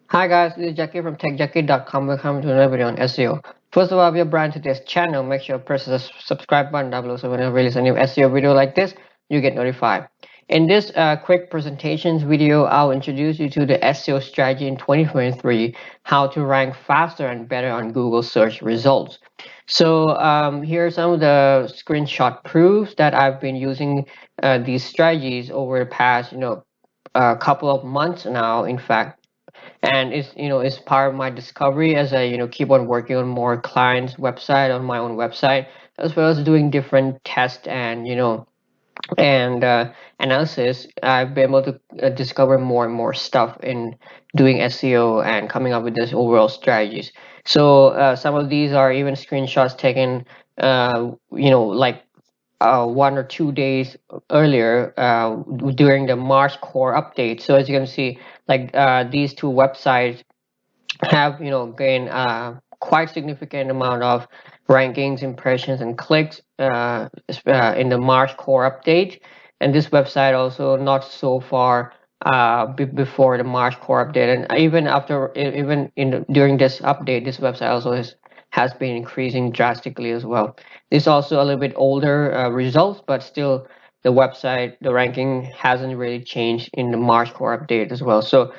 Hi guys, this is Jackie from techjackie.com. Welcome to another video on SEO. First of all, if you're brand to this channel, make sure to press the subscribe button down below so when I release a new SEO video like this, you get notified. In this quick presentations video, I'll introduce you to the SEO strategy in 2023, how to rank faster and better on Google search results. So here are some of the screenshot proofs that I've been using these strategies over the past, a couple of months now, in fact, and it's part of my discovery as I keep on working on more clients website on my own website, as well as doing different tests and analysis. I've been able to discover more and more stuff in doing SEO and coming up with this overall strategies. So some of these are even screenshots taken like 1 or 2 days earlier during the March core update. So as you can see, like these two websites have gained quite significant amount of rankings, impressions, and clicks in the March core update. And this website also not so far before the March core update, and even after, even during this update, this website also has been increasing drastically as well. This is also a little bit older results, but still the website, the ranking hasn't really changed in the March core update as well. So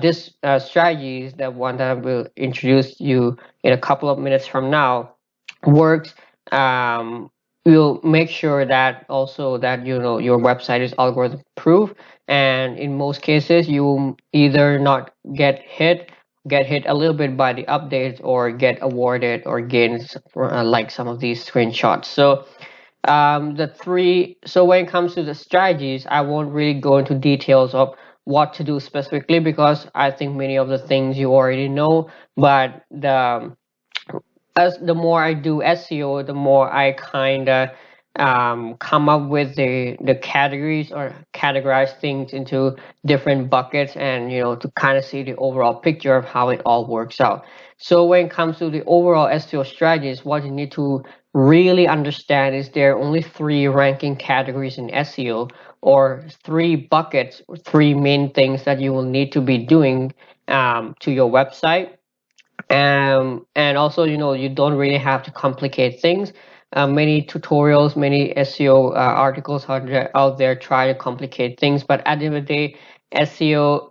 this strategy is the one that I will introduce you in a couple of minutes from now works. We'll make sure that also that your website is algorithm proof, and in most cases you either not get hit a little bit by the updates, or get awarded or gain like some of these screenshots. So when it comes to the strategies, I won't really go into details of what to do specifically, because I think many of the things you already know. But as the more I do SEO, the more I kind of come up with the categories, or categorize things into different buckets, and to kind of see the overall picture of how it all works out. So when it comes to the overall SEO strategies, what you need to really understand is there are only three ranking categories in SEO, or three buckets, or three main things that you will need to be doing to your website. And also, you don't really have to complicate things. Many tutorials, many SEO articles out there try to complicate things, but at the end of the day, SEO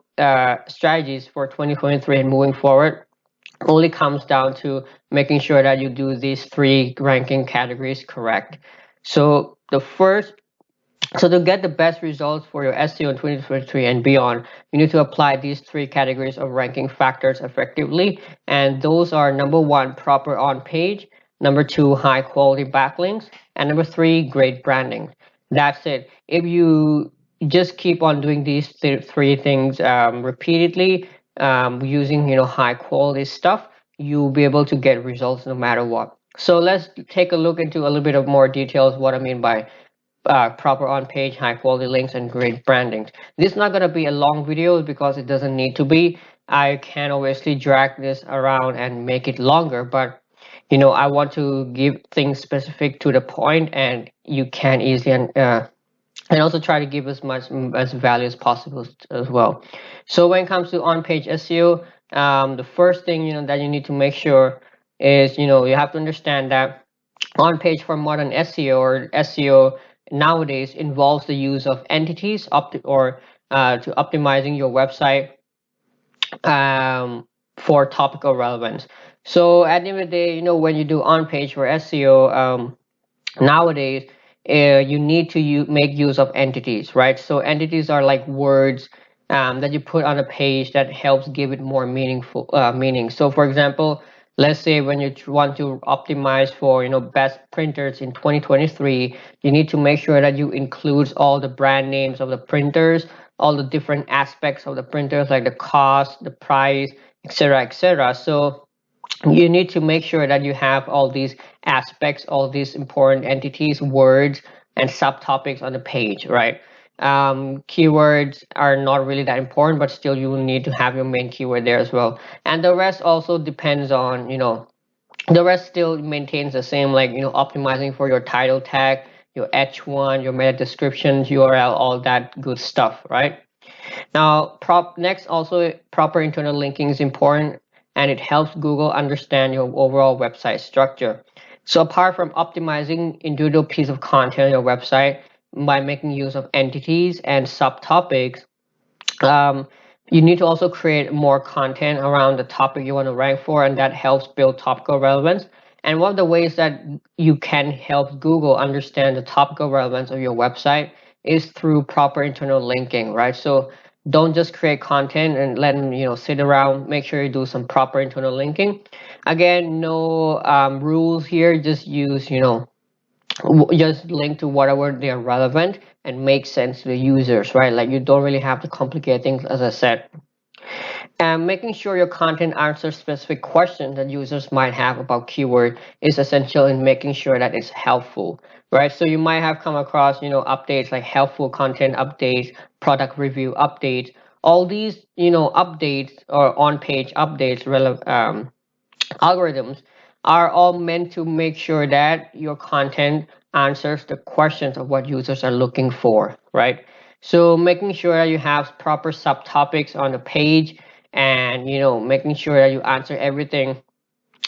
strategies for 2023 and moving forward only comes down to making sure that you do these three ranking categories correct. So to get the best results for your SEO in 2023 and beyond, you need to apply these three categories of ranking factors effectively. And those are: number one, proper on page; number two, high quality backlinks; and number three, great branding. That's it. If you just keep on doing these three things repeatedly, using high quality stuff, you'll be able to get results no matter what. So let's take a look into a little bit of more details what I mean by proper on-page, high-quality links, and great branding. This is not going to be a long video because it doesn't need to be. I can obviously drag this around and make it longer, but I want to give things specific to the point, and you can easily and also try to give as much as value as possible as well. So when it comes to on-page SEO, the first thing that you need to make sure is you have to understand that on-page for modern SEO, or SEO nowadays, involves the use of entities to optimizing your website for topical relevance. So at the end of the day, when you do on-page for SEO nowadays, you need to make use of entities, right? So entities are like words that you put on a page that helps give it more meaningful meaning. So for example, let's say when you want to optimize for best printers in 2023, you need to make sure that you include all the brand names of the printers, all the different aspects of the printers, like the cost, the price, etc., etc. So you need to make sure that you have all these aspects, all these important entities, words, and subtopics on the page, right? Keywords are not really that important, but still you will need to have your main keyword there as well. And the rest also depends on, the rest still maintains the same, like, optimizing for your title tag, your H1, your meta descriptions, URL, all that good stuff, right? Now, next, also proper internal linking is important, and it helps Google understand your overall website structure. So apart from optimizing individual piece of content on your website by making use of entities and subtopics, um, you need to also create more content around the topic you want to rank for, and that helps build topical relevance. And one of the ways that you can help Google understand the topical relevance of your website is through proper internal linking, right? So don't just create content and let them, sit around. Make sure you do some proper internal linking. Again, no rules here. Just use, just link to whatever they're relevant and make sense to the users, right? Like you don't really have to complicate things, as I said. And making sure your content answers specific questions that users might have about keyword is essential in making sure that it's helpful, right? So you might have come across, updates like helpful content updates, product review updates, all these, updates or on-page updates, algorithms are all meant to make sure that your content answers the questions of what users are looking for, right? So making sure that you have proper subtopics on the page, and making sure that you answer everything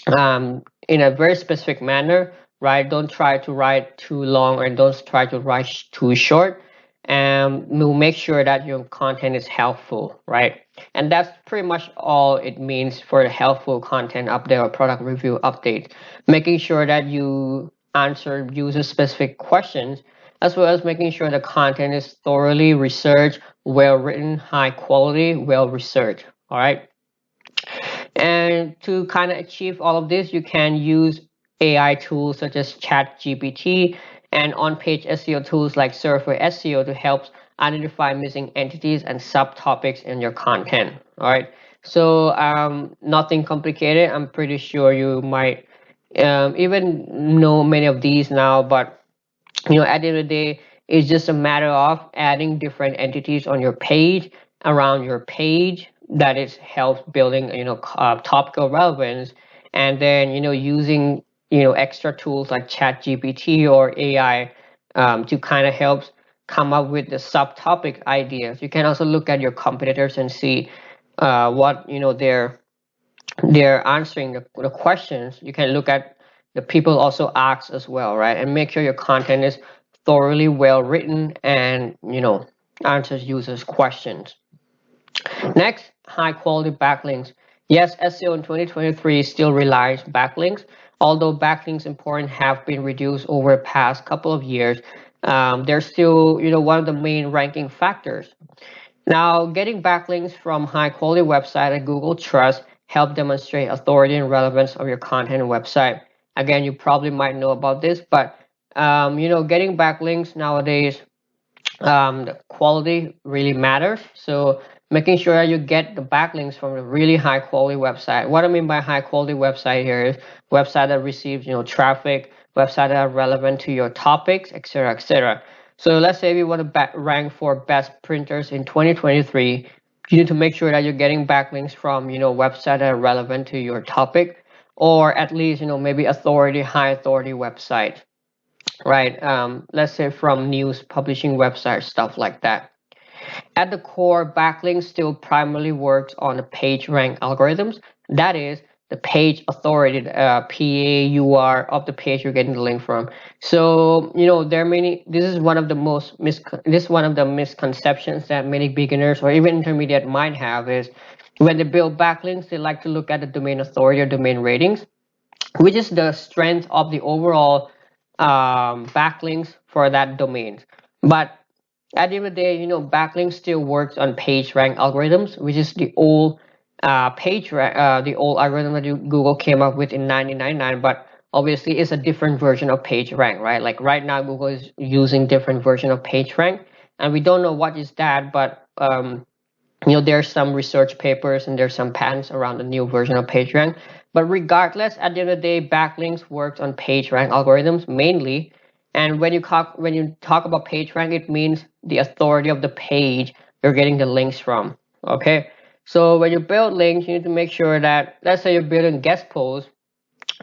in a very specific manner, right? Don't try to write too long, or don't try to write too short. And we'll make sure that your content is helpful, right? And that's pretty much all it means for the helpful content update or product review update. Making sure that you answer user specific questions, as well as making sure the content is thoroughly researched, well written, high quality, well researched. All right. And to kind of achieve all of this, you can use AI tools such as ChatGPT and on-page SEO tools like Surfer SEO to help identify missing entities and subtopics in your content. All right. So nothing complicated. I'm pretty sure you might even know many of these now, but at the end of the day, it's just a matter of adding different entities on your page, around your page, that is helps building topical relevance, and then using extra tools like chat gpt or AI to kind of helps come up with the subtopic ideas. You can also look at your competitors and see what they're answering the questions. You can look at the people also ask as well, right? And make sure your content is thoroughly well written and answers users questions. Next, high quality backlinks. Yes, SEO in 2023 still relies backlinks, although backlinks important have been reduced over the past couple of years. They're still one of the main ranking factors. Now, getting backlinks from high quality website that Google trusts help demonstrate authority and relevance of your content and website. Again, you probably might know about this, but getting backlinks nowadays, the quality really matters. So making sure that you get the backlinks from a really high quality website. What I mean by high quality website here is website that receives traffic, website that are relevant to your topics, etc., etc. So let's say we want to rank for best printers in 2023. You need to make sure that you're getting backlinks from websites that are relevant to your topic, or at least maybe high authority websites, right? Let's say from news publishing websites, stuff like that. At the core, backlinks still primarily works on the page rank algorithms. That is the page authority, PAUR of the page you're getting the link from. So there are many. This is one of the misconceptions that many beginners or even intermediate might have is when they build backlinks, they like to look at the domain authority or domain ratings, which is the strength of the overall backlinks for that domain. But at the end of the day, backlinks still works on page rank algorithms, which is the old the old algorithm that Google came up with in 1999. But obviously, it's a different version of page rank, right? Like right now, Google is using different version of page rank, and we don't know what is that, but there's some research papers and there's some patents around the new version of PageRank. But regardless, at the end of the day, backlinks works on PageRank algorithms mainly. And when you talk about PageRank, it means the authority of the page you're getting the links from. Okay. So when you build links, you need to make sure that, let's say you're building guest posts.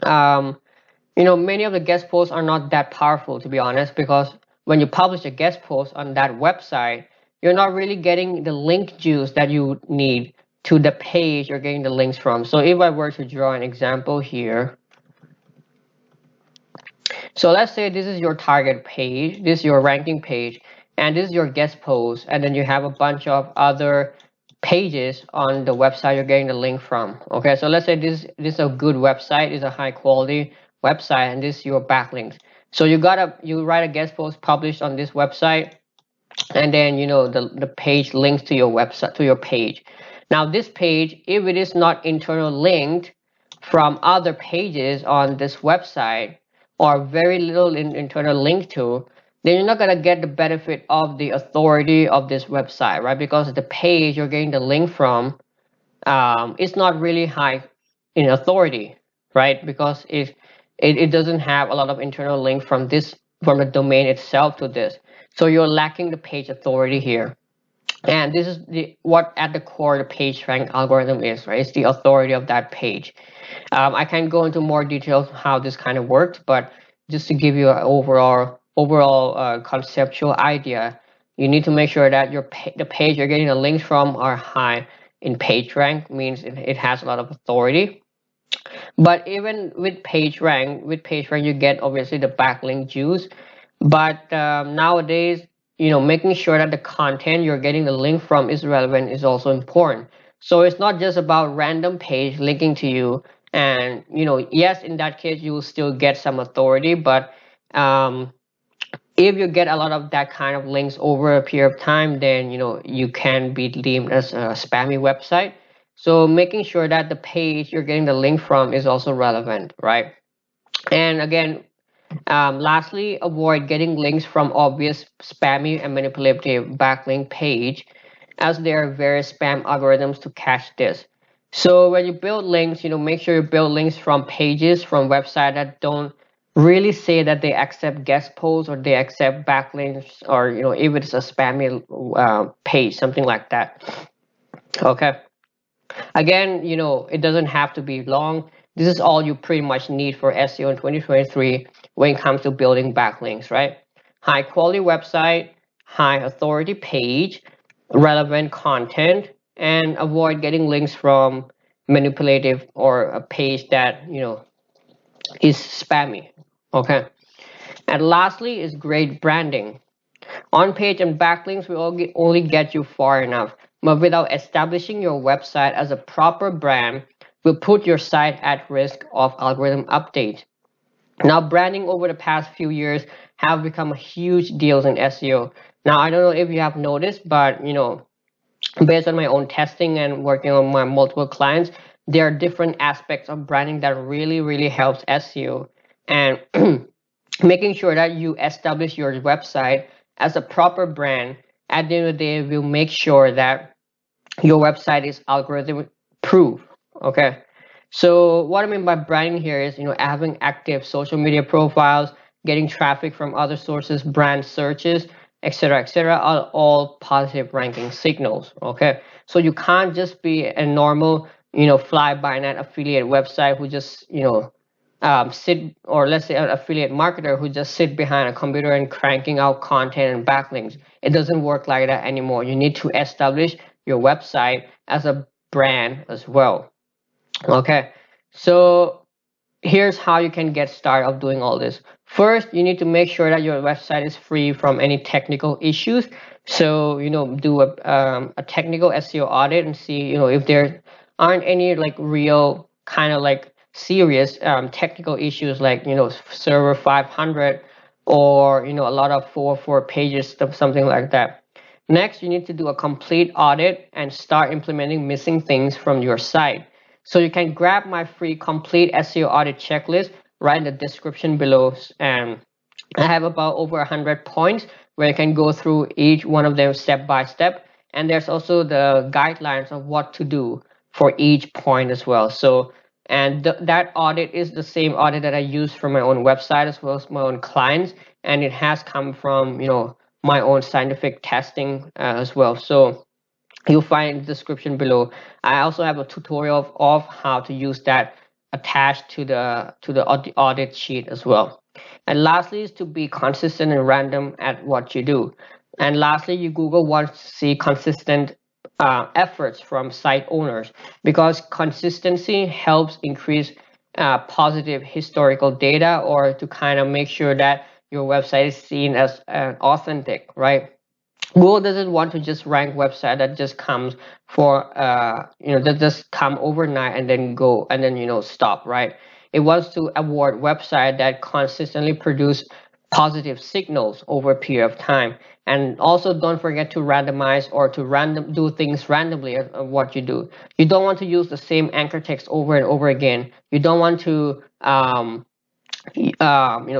Many of the guest posts are not that powerful, to be honest, because when you publish a guest post on that website, you're not really getting the link juice that you need to the page you're getting the links from. So if I were to draw an example here, so let's say this is your target page, this is your ranking page, and this is your guest post, and then you have a bunch of other pages on the website you're getting the link from. Okay, so let's say this is a good website, is a high quality website, and this is your backlinks. So you write a guest post published on this website, and then the page links to your website, to your page. Now this page, if it is not internal linked from other pages on this website, or very little internal link to, then you're not going to get the benefit of the authority of this website, right? Because the page you're getting the link from is not really high in authority, right? Because if it doesn't have a lot of internal link from the domain itself to this, so you're lacking the page authority here. And this is what at the core the page rank algorithm is, right? It's the authority of that page. I can go into more details how this kind of works, but just to give you an overall conceptual idea, you need to make sure that the page you're getting the links from are high in page rank, means it has a lot of authority. But even with page rank, you get obviously the backlink juice. But nowadays, making sure that the content you're getting the link from is relevant is also important. So it's not just about random page linking to you, and yes, in that case you will still get some authority, but if you get a lot of that kind of links over a period of time, then you can be deemed as a spammy website. So making sure that the page you're getting the link from is also relevant, right? And again, lastly, avoid getting links from obvious spammy and manipulative backlink page, as there are various spam algorithms to catch this. So when you build links, make sure you build links from pages from websites that don't really say that they accept guest posts, or they accept backlinks, or if it's a spammy page, something like that. Okay. Again, it doesn't have to be long. This is all you pretty much need for SEO in 2023 when it comes to building backlinks, right? High quality website, high authority page, relevant content, and avoid getting links from manipulative or a page that, is spammy. Okay. And lastly is great branding. On page and backlinks will only get you far enough, but without establishing your website as a proper brand, will put your site at risk of algorithm update. Now, branding over the past few years have become a huge deal in SEO. Now, I don't know if you have noticed, but based on my own testing and working on my multiple clients, there are different aspects of branding that really, really helps SEO. And making sure that you establish your website as a proper brand at the end of the day will make sure that your website is algorithm proof. Okay, so what I mean by branding here is having active social media profiles, getting traffic from other sources, brand searches, etc., are all positive ranking signals. Okay, so you can't just be a normal fly by night affiliate website who just sit, or let's say an affiliate marketer who just sit behind a computer and cranking out content and backlinks. It doesn't work like that anymore. You need to establish your website as a brand as well. Okay, so here's how you can get started of doing all this. First, you need to make sure that your website is free from any technical issues. So do a technical SEO audit and see if there aren't any like real kind of like serious technical issues, like server 500, or a lot of 404 pages stuff, something like that. Next, you need to do a complete audit and start implementing missing things from your site. So you can grab my free complete SEO audit checklist right in the description below, and I have about over 100 points where you can go through each one of them step by step, and there's also the guidelines of what to do for each point as well. So and that audit is the same audit that I use for my own website as well as my own clients, and it has come from my own scientific testing as well. So you'll find in the description below. I also have a tutorial of how to use that attached to the audit sheet as well. And lastly is to be consistent and random at what you do. And lastly, Google wants to see consistent efforts from site owners, because consistency helps increase positive historical data, or to kind of make sure that your website is seen as authentic, right? Google doesn't want to just rank website that just comes for that just come overnight and then go and then stop, right? It wants to award website that consistently produce positive signals over a period of time. And also don't forget to randomize, or to do things randomly of what you do. You don't want to use the same anchor text over and over again. You don't want to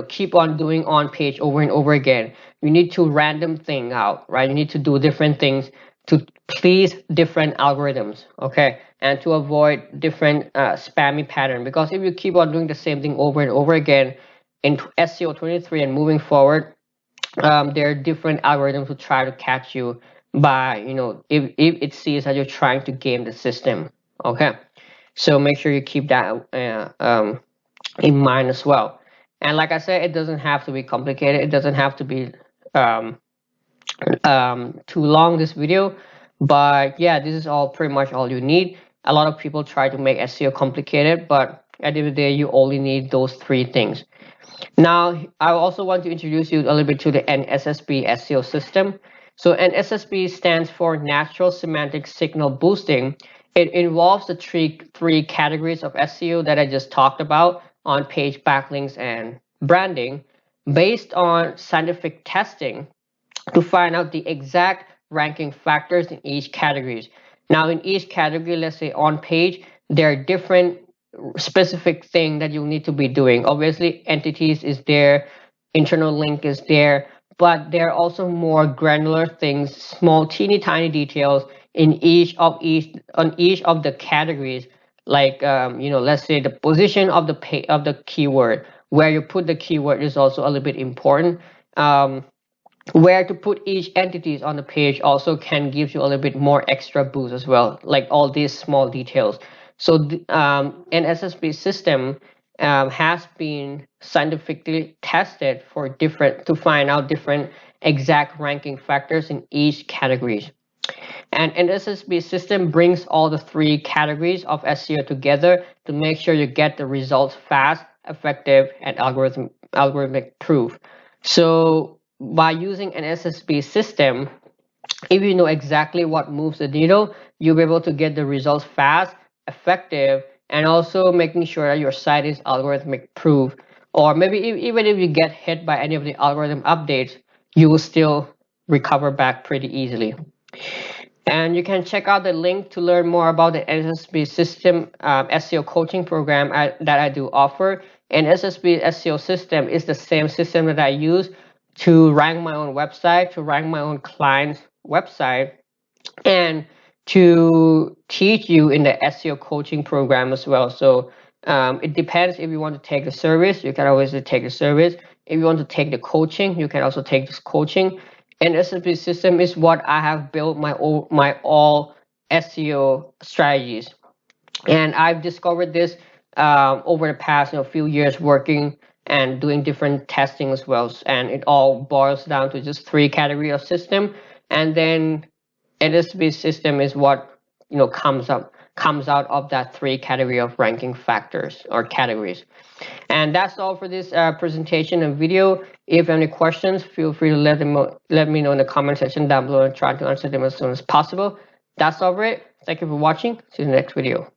keep on doing on page over and over again. You need to random thing out, right? You need to do different things to please different algorithms, okay? And to avoid different spammy pattern, because if you keep on doing the same thing over and over again in SEO 23 and moving forward, there are different algorithms to try to catch you by, if it sees that you're trying to game the system, okay? So make sure you keep that in mind as well. And like I said, it doesn't have to be complicated. It doesn't have to be um, too long, this video. But yeah, this is all pretty much all you need. A lot of people try to make SEO complicated, but at the end of the day, you only need those 3 things. Now, I also want to introduce you a little bit to the NSSP SEO system. So NSSP stands for Natural Semantic Signal Boosting. It involves the three categories of SEO that I just talked about: on page, backlinks, and branding, based on scientific testing to find out the exact ranking factors in each categories. Now, in each category, let's say on page, there are different specific thing that you need to be doing. Obviously, entities is there, internal link is there, but there are also more granular things, small, teeny tiny details in each of the categories. Like let's say the position of the keyword, where you put the keyword is also a little bit important. Where to put each entities on the page also can give you a little bit more extra boost as well, like all these small details. So an SSP system has been scientifically tested for to find out different exact ranking factors in each categories. And an SSP system brings all the 3 categories of SEO together to make sure you get the results fast, effective, and algorithmic proof. So by using an SSP system, if you know exactly what moves the needle, you'll be able to get the results fast, effective, and also making sure that your site is algorithmic proof. Or maybe even if you get hit by any of the algorithm updates, you will still recover back pretty easily. And you can check out the link to learn more about the NSSP system SEO coaching program that I do offer. And NSSP SEO system is the same system that I use to rank my own website, to rank my own client's website, and to teach you in the SEO coaching program as well. So it depends. If you want to take the service, you can always take the service. If you want to take the coaching, you can also take this coaching. And SSP system is what I have built my all SEO strategies. And I've discovered this over the past few years working and doing different testing as well. And it all boils down to just 3 categories of system. And then NSSP system is what comes out of that 3 category of ranking factors or categories. And that's all for this presentation and video. If you have any questions, feel free to let me know in the comment section down below, and try to answer them as soon as possible. That's all for it. Thank you for watching. See you in the next video.